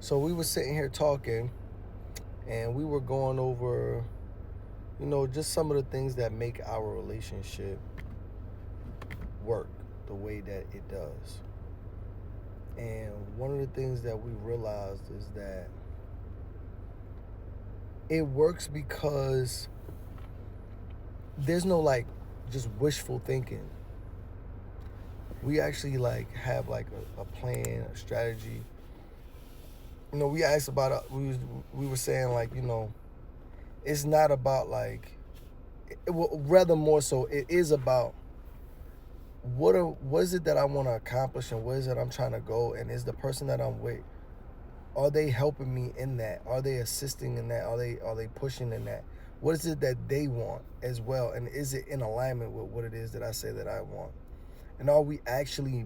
So we were sitting here talking, and we were going over, just some of the things that make our relationship work the way that it does. And one of the things that we realized is that it works because there's no like just wishful thinking. We actually like have like a plan, a strategy. We asked about we were saying like it's not about like rather more so it is about what is it that I want to accomplish and where is it I'm trying to go, and is the person that I'm with, are they helping me in that? Are they assisting in that? Are they pushing in that? What is it that they want as well, and is it in alignment with what it is that I say that I want? And are we actually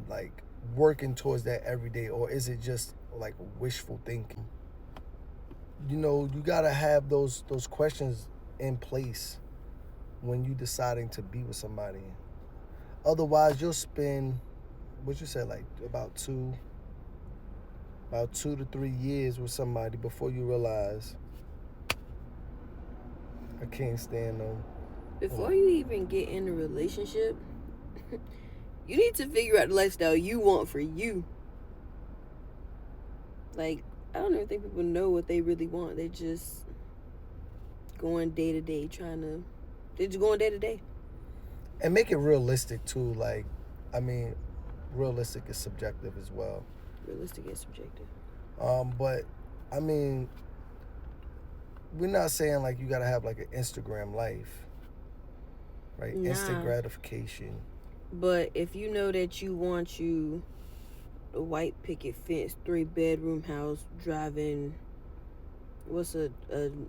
like working towards that every day, or is it just like wishful thinking? You gotta have those questions in place when you deciding to be with somebody. Otherwise, you'll spend what you said like about 2 to 3 years with somebody before you realize I can't stand them. Before you even get in a relationship, you need to figure out the lifestyle you want for you. Like, I don't even think people know what they really want. They just going day to day, they're just going day to day. And make it realistic too. Like, I mean, realistic is subjective as well. Realistic and subjective. But I mean, we're not saying like you gotta have like an Instagram life, right? Instant Nah. gratification. But if you know that you want a white picket fence, 3 bedroom house, driving what's a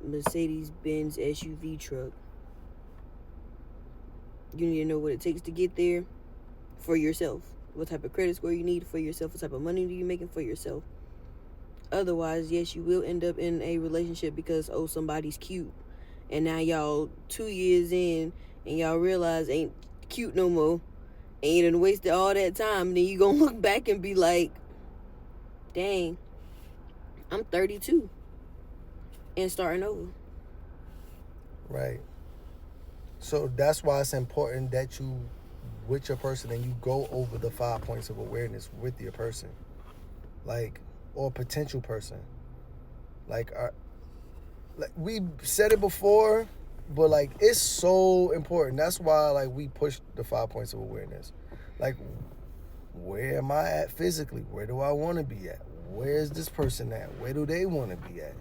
Mercedes Benz SUV truck, you need to know what it takes to get there for yourself. What type of credit score you need for yourself, what type of money are you making for yourself. Otherwise, yes, you will end up in a relationship because somebody's cute. And now y'all 2 years in and y'all realize ain't cute no more. And you done wasted all that time, and then you gonna look back and be like, dang, I'm 32 and starting over. Right. So that's why it's important that you with your person and you go over the 5 points of awareness with your person, like, or potential person. Like, like we said it before, but like it's so important. That's why like we push the 5 points of awareness. Like, where am I at physically? Where do I want to be at? Where's this person at? Where do they want to be at?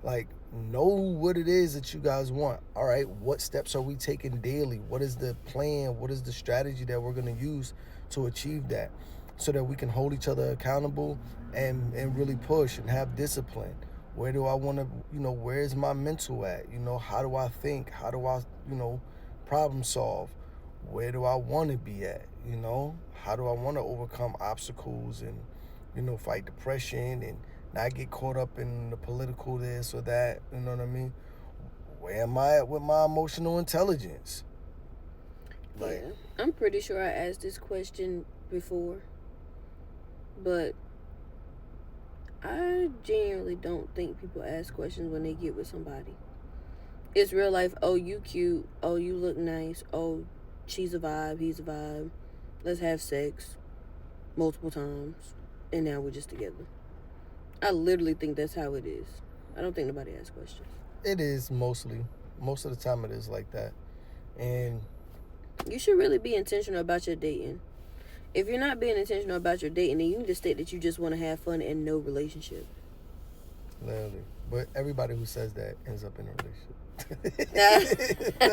Like, know what it is that you guys want. All right, what steps are we taking daily? What is the plan? What is the strategy that we're going to use to achieve that, so that we can hold each other accountable and really push and have discipline? Where do I want to, where's my mental at? How do I think? How do I, problem solve? Where do I want to be at? How do I want to overcome obstacles and, fight depression and not get caught up in the political this or that? You know what I mean? Where am I at with my emotional intelligence? Like, Yeah, I'm pretty sure I asked this question before, but I genuinely don't think people ask questions when they get with somebody. It's real life. Oh, you cute. Oh, you look nice. Oh, she's a vibe. He's a vibe. Let's have sex multiple times, and now we're just together. I literally think that's how it is. I don't think nobody asks questions. it is mostly, most of the time it is like that. And You should really be intentional about your dating. If you're not being intentional about your dating, then you need to state that you just want to have fun and no relationship. literally, but everybody who says that ends up in a relationship.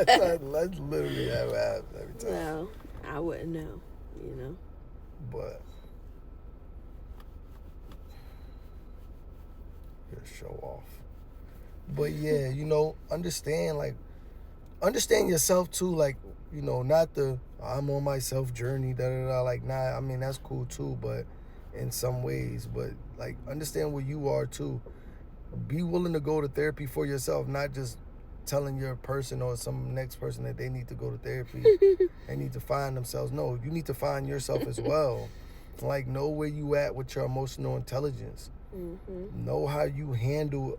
That's literally how it happens every time. No, I wouldn't know, you know. But you're a show off. But yeah, understand yourself too. Like, not the I'm on my self journey, da da da. Like, nah, I mean that's cool too, but in some ways, but like understand where you are too. Be willing to go to therapy for yourself, not just telling your person or some next person that they need to go to therapy. They need to find themselves. No, you need to find yourself as well. Like, know where you at with your emotional intelligence. Know how you handle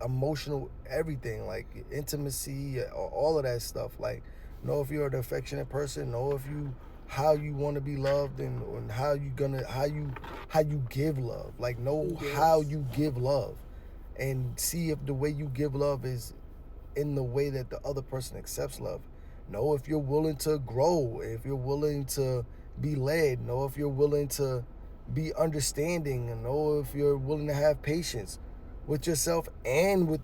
emotional everything, like intimacy, all of that stuff. Like, know if you're an affectionate person. Know if you how you want to be loved, and how you give love. Like, know how you give love, and see if the way you give love is in the way that the other person accepts love. Know if you're willing to grow, if you're willing to be led. Know if you're willing to be understanding, and know if you're willing to have patience with yourself and with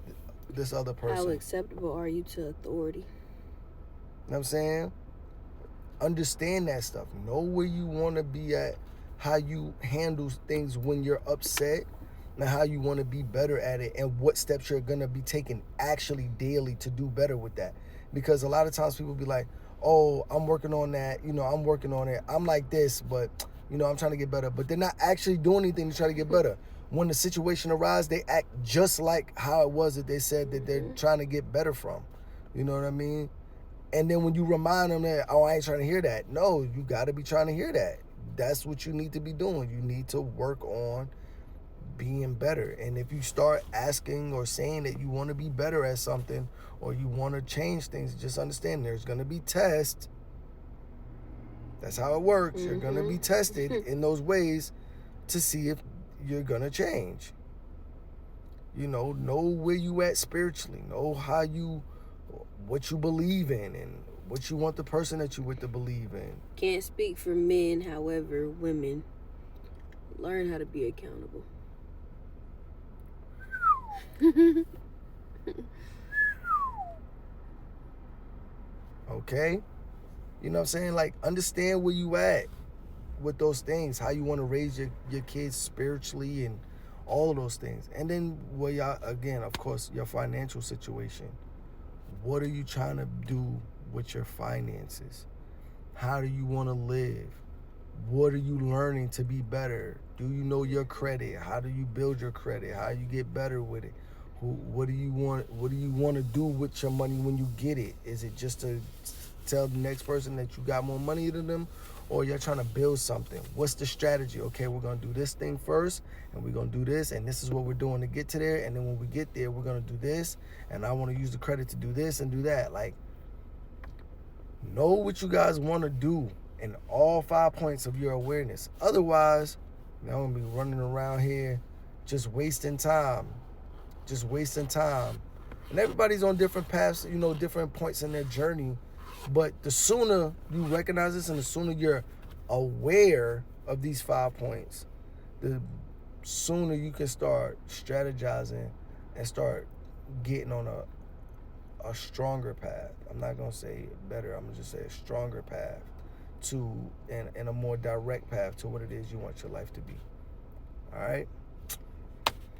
this other person. How acceptable are you to authority? You know what I'm saying? Understand that stuff. Know where you want to be at, how you handle things when you're upset, and how you want to be better at it, and what steps you're going to be taking actually daily to do better with that. Because a lot of times people be like, oh, I'm working on that, I'm working on it, I'm like this, but I'm trying to get better. But they're not actually doing anything to try to get better. When the situation arises, they act just like how it was that they said that they're trying to get better from. You know what I mean? And then when you remind them that, oh, I ain't trying to hear that. No, you got to be trying to hear that. That's what you need to be doing. You need to work on being better. And if you start asking or saying that you want to be better at something, or you want to change things, just understand there's going to be tests. That's how it works. You're going to be tested in those ways to see if you're going to change. Know where you at spiritually. Know what you believe in, and what you want the person that you with to believe in. Can't speak for men, however, women, learn how to be accountable. Okay? You know what I'm saying? Like, understand where you at with those things, how you want to raise your kids spiritually, and all of those things. And then, well, y'all, again, of course, your financial situation. What are you trying to do with your finances? How do you want to live? What are you learning to be better? Do you know your credit? How do you build your credit? How you get better with it? What do you want to do with your money when you get it? Is it just to tell the next person that you got more money than them, or you're trying to build something? What's the strategy? Okay, we're going to do this thing first, and we're going to do this, and this is what we're doing to get to there, and then when we get there, we're going to do this, and I want to use the credit to do this and do that. Like, know what you guys want to do in all 5 points of your awareness. Otherwise, you're going to be running around here just wasting time. And everybody's on different paths, different points in their journey. But the sooner you recognize this, and the sooner you're aware of these 5 points, the sooner you can start strategizing and start getting on a stronger path. I'm not going to say better. I'm going to just say a stronger path and a more direct path to what it is you want your life to be. All right?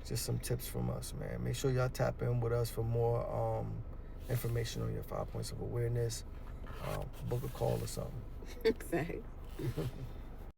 Just some tips from us, man. Make sure y'all tap in with us for more information on your 5 points of awareness. Book a call or something. Thanks.